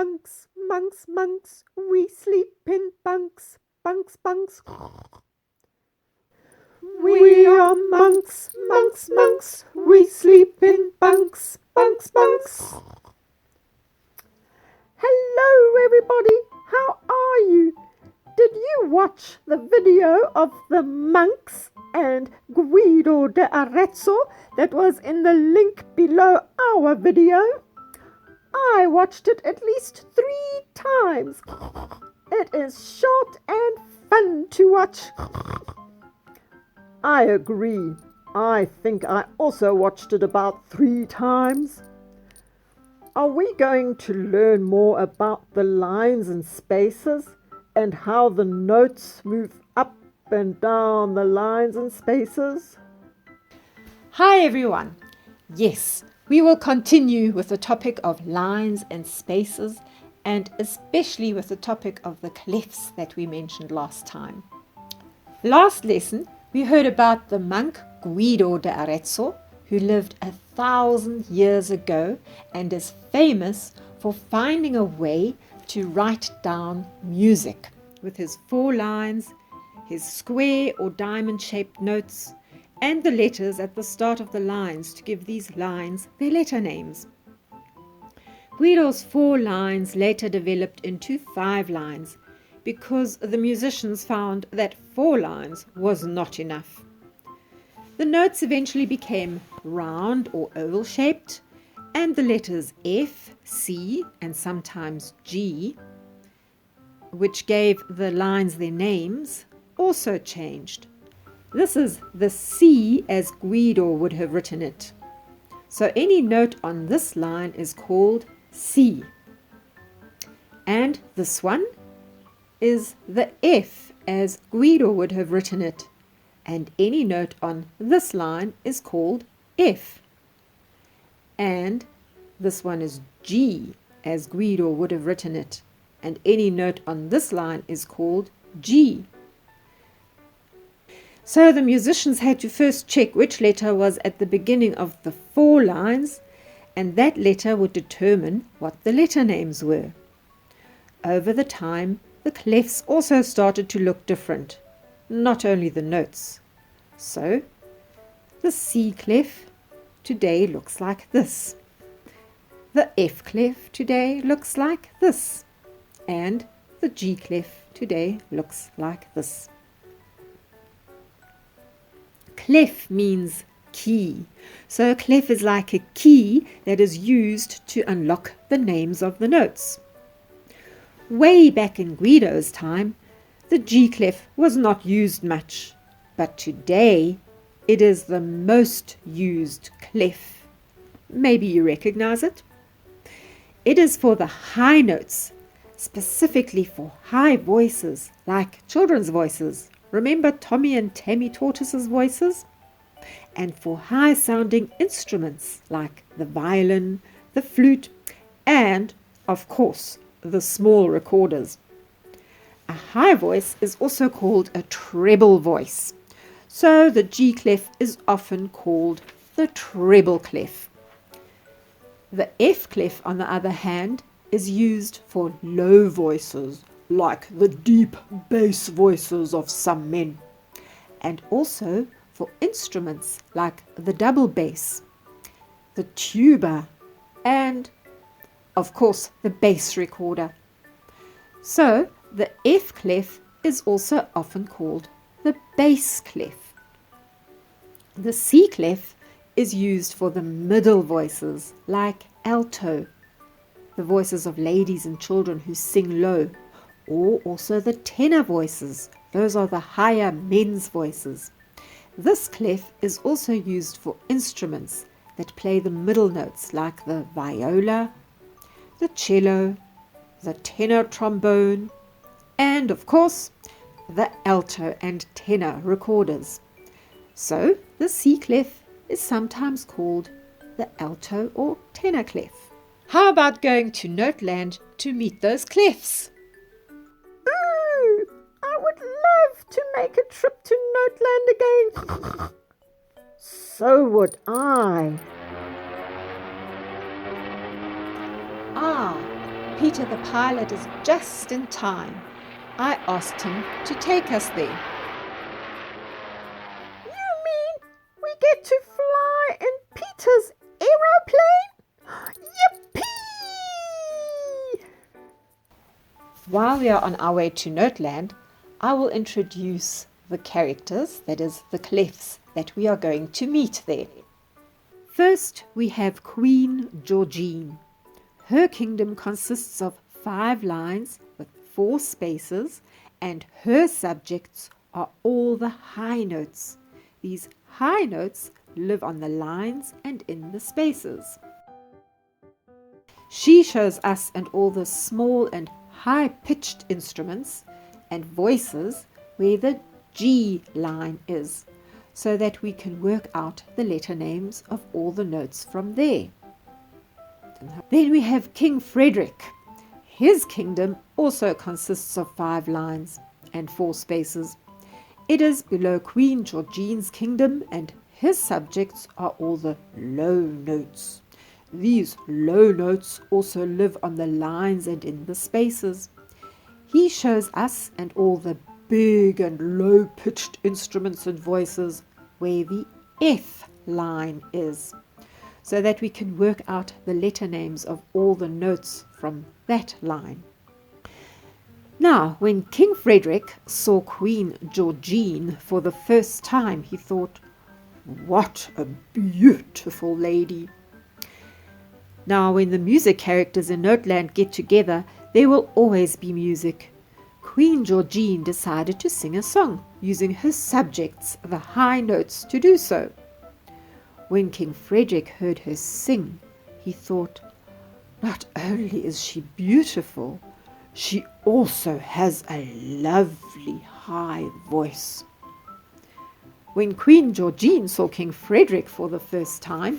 monks, monks, monks, we sleep in bunks, bunks, bunks. We are monks, monks, monks, we sleep in bunks, bunks, bunks. Hello everybody, how are you? Did you watch the video of the monks and Guido de Arezzo that was in the link below our video? I watched it at least 3 times. It is short and fun to watch. I agree. I think I also watched it about 3 times. Are we going to learn more about the lines and spaces and how the notes move up and down the lines and spaces? Hi everyone. Yes, we will continue with the topic of lines and spaces, and especially with the topic of the clefs that we mentioned last time. Last lesson, we heard about the monk Guido de Arezzo, who lived 1,000 years ago and is famous for finding a way to write down music with his 4 lines, his square or diamond-shaped notes, and the letters at the start of the lines to give these lines their letter names. Guido's 4 lines later developed into 5 lines because the musicians found that 4 lines was not enough. The notes eventually became round or oval shaped, and the letters F, C, and sometimes G, which gave the lines their names, also changed. This is the C as Guido would have written it. So any note on this line is called C. And this one is the F as Guido would have written it. And any note on this line is called F. And this one is G as Guido would have written it. And any note on this line is called G. So the musicians had to first check which letter was at the beginning of the 4 lines, and that letter would determine what the letter names were. Over the time, the clefs also started to look different, not only the notes. So, the C clef today looks like this. The F clef today looks like this. And the G clef today looks like this. Clef means key. So a clef is like a key that is used to unlock the names of the notes. Way back in Guido's time, the G clef was not used much, but today it is the most used clef. Maybe you recognize it. It is for the high notes, specifically for high voices like children's voices. Remember Tommy and Tammy Tortoise's voices? And for high-sounding instruments like the violin, the flute, and, of course, the small recorders. A high voice is also called a treble voice. So the G clef is often called the treble clef. The F clef, on the other hand, is used for low voices, like the deep bass voices of some men, and also for instruments like the double bass, the tuba, and, of course, the bass recorder. So, the F clef is also often called the bass clef. The C clef is used for the middle voices, like alto, the voices of ladies and children who sing low, or also the tenor voices. Those are the higher men's voices. This clef is also used for instruments that play the middle notes like the viola, the cello, the tenor trombone, and of course the alto and tenor recorders. So the C clef is sometimes called the alto or tenor clef. How about going to Noteland to meet those clefs? Ooh, I would love to make a trip to Noteland again. So would I. Peter the pilot is just in time. I asked him to take us there. You mean we get to fly in Peter's aeroplane? Yippee! While we are on our way to Noteland, I will introduce the characters, that is, the clefs, that we are going to meet there. First, we have Queen Georgine. Her kingdom consists of 5 lines with 4 spaces, and her subjects are all the high notes. These high notes live on the lines and in the spaces. She shows us and all the small and high-pitched instruments and voices where the G line is, so that we can work out the letter names of all the notes from there. Then we have King Frederick. His kingdom also consists of 5 lines and 4 spaces. It is below Queen Georgine's kingdom, and his subjects are all the low notes. These low notes also live on the lines and in the spaces. He shows us and all the big and low-pitched instruments and voices where the F line is, so that we can work out the letter names of all the notes from that line. Now, when King Frederick saw Queen Georgine for the first time, he thought, "What a beautiful lady!" Now, when the music characters in Noteland get together, there will always be music. Queen Georgine decided to sing a song, using her subjects, the high notes, to do so. When King Frederick heard her sing, he thought, "Not only is she beautiful, she also has a lovely high voice." When Queen Georgine saw King Frederick for the first time,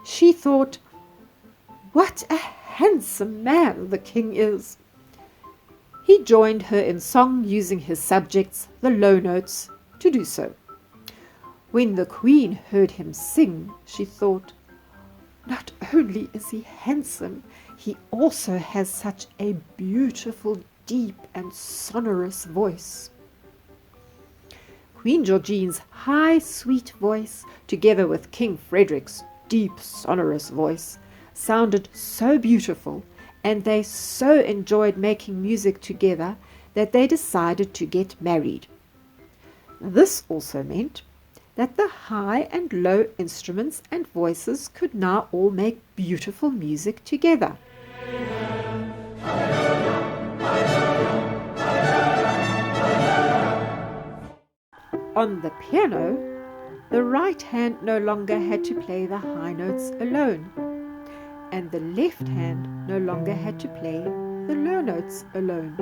she thought, "What a handsome man the king is." He joined her in song, using his subjects, the low notes, to do so. When the queen heard him sing, she thought, "Not only is he handsome, he also has such a beautiful, deep and sonorous voice." Queen Georgine's high, sweet voice, together with King Frederick's deep, sonorous voice, sounded so beautiful, and they so enjoyed making music together that they decided to get married. This also meant that the high and low instruments and voices could now all make beautiful music together. On the piano, the right hand no longer had to play the high notes alone, and the left hand no longer had to play the low notes alone.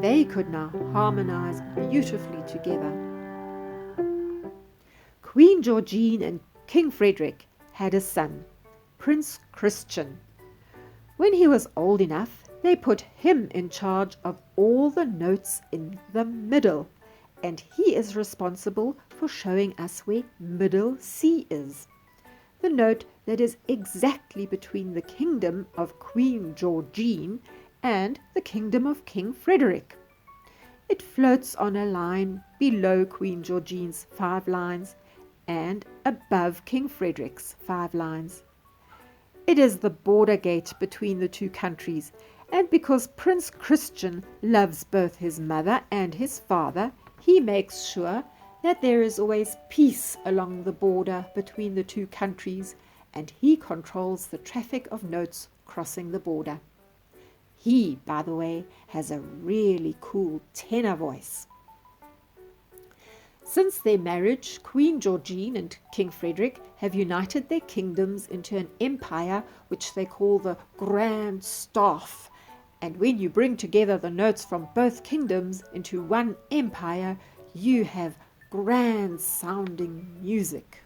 They could now harmonize beautifully together. Queen Georgine and King Frederick had a son, Prince Christian. When he was old enough, they put him in charge of all the notes in the middle, and he is responsible for showing us where middle C is, the note that is exactly between the kingdom of Queen Georgine and the kingdom of King Frederick. It floats on a line below Queen Georgine's 5 lines and above King Frederick's 5 lines. It is the border gate between the 2 countries, and because Prince Christian loves both his mother and his father, he makes sure that there is always peace along the border between the 2 countries, and he controls the traffic of notes crossing the border. He, by the way, has a really cool tenor voice. Since their marriage, Queen Georgine and King Frederick have united their kingdoms into an empire which they call the Grand Staff. And when you bring together the notes from both kingdoms into one empire, you have grand sounding music.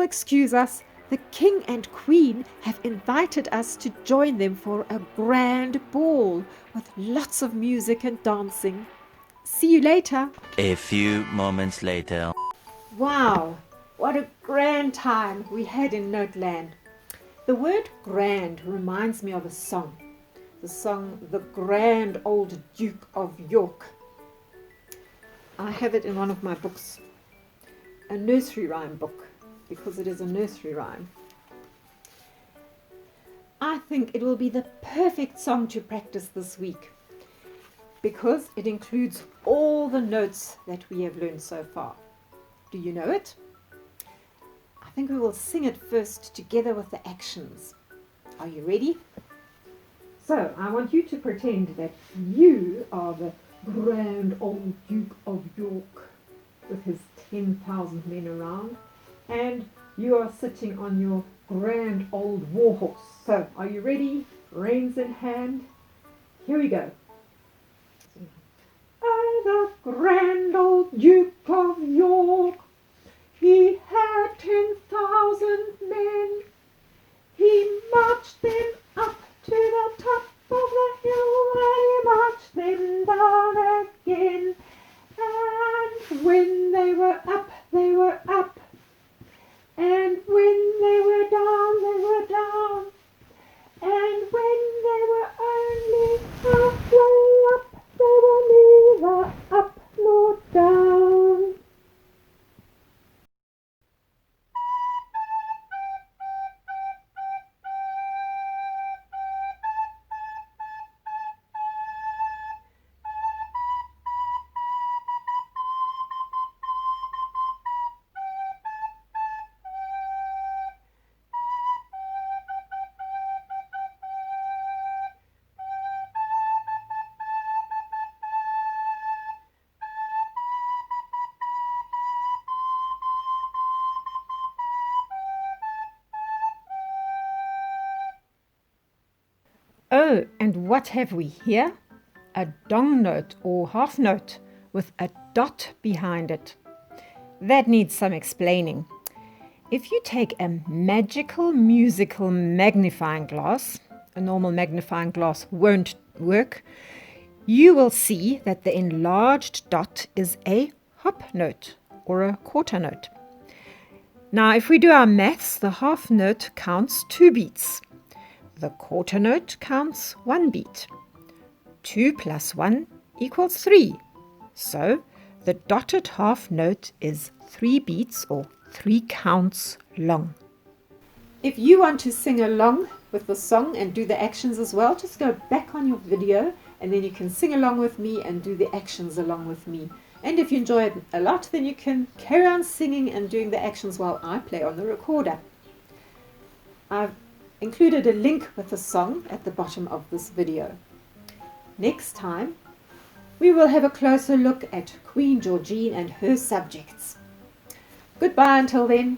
excuse us. The King and Queen have invited us to join them for a grand ball with lots of music and dancing. See you later. A few moments later. Wow, what a grand time we had in Noteland. The word grand reminds me of a song. The song The Grand Old Duke of York. I have it in one of my books. A nursery rhyme book, because it is a nursery rhyme. I think it will be the perfect song to practice this week, because it includes all the notes that we have learned so far. Do you know it? I think we will sing it first together with the actions. Are you ready? So, I want you to pretend that you are the grand old Duke of York with his 10,000 men around, and you are sitting on your grand old war horse. So, are you ready? Reins in hand. Here we go. Oh, the grand old Duke of York, he had 10,000 men. He marched them up to the top of the hill, and he marched them down again. And when they were up, they were up. And when they were down, they were down. And when they were only halfway up, they were neither up nor down. Oh, and what have we here? A dong note or half note with a dot behind it. That needs some explaining. If you take a magical musical magnifying glass, a normal magnifying glass won't work, you will see that the enlarged dot is a hop note or a quarter note. Now, if we do our maths, the half note counts 2 beats. The quarter note counts 1 beat. 2 plus 1 equals 3. So the dotted half note is 3 beats or 3 counts long. If you want to sing along with the song and do the actions as well, just go back on your video and then you can sing along with me and do the actions along with me. And if you enjoy it a lot, then you can carry on singing and doing the actions while I play on the recorder. I've included a link with the song at the bottom of this video. Next time, we will have a closer look at Queen Georgine and her subjects. Goodbye until then.